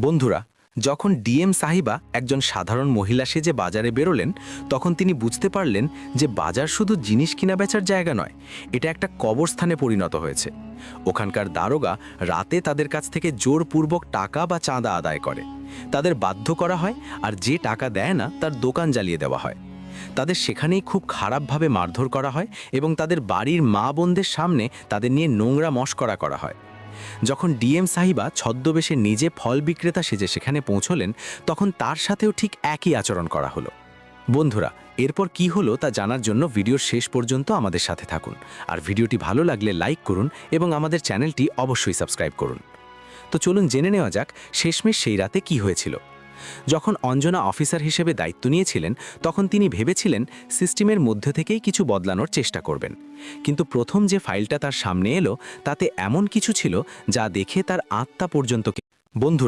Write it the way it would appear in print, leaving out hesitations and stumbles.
বন্ধুরা, যখন ডিএম সাহিবা একজন সাধারণ মহিলা সেজে বাজারে বেরোলেন, তখন তিনি বুঝতে পারলেন যে বাজার শুধু জিনিস কিনা বেচার জায়গা নয়, এটা একটা কবরস্থানে পরিণত হয়েছে। ওখানকার দারোগা রাতে তাদের কাছ থেকে জোরপূর্বক টাকা বা চাঁদা আদায় করে। তাদের বাধ্য করা হয়, আর যে টাকা দেয় না তার দোকান জ্বালিয়ে দেওয়া হয়। তাদের সেখানেই খুব খারাপভাবে মারধর করা হয় এবং তাদের বাড়ির মা বোনদের সামনে তাদের নিয়ে নোংরা মশকরা করা হয়। যখন ডিএম সাহিবা ছদ্মবেশে নিজে ফল বিক্রেতা সেজে সেখানে পৌঁছলেন, তখন তার সাথেও ঠিক একই আচরণ করা হলো। বন্ধুরা, এরপর কি হলো তা জানার জন্য ভিডিওর শেষ পর্যন্ত আমাদের সাথে থাকুন। আর ভিডিওটি ভালো লাগলে লাইক করুন এবং আমাদের চ্যানেলটি অবশ্যই সাবস্ক্রাইব করুন। তো চলুন জেনে নেওয়া যাক শেষমেশ সেই রাতে কি হয়েছিল। যখন অঞ্জনা অফিসার হিসেবে দায়িত্ব নিয়েছিলেন, তখন তিনি ভেবেছিলেন সিস্টেমের মধ্যে থেকেই কিছু বদলানোর চেষ্টা করবেন। কিন্তু প্রথম যে ফাইলটা তার সামনে এলো, তাতে এমন কিছু ছিল যা দেখে তার আত্মা পর্যন্ত বন্ধুরা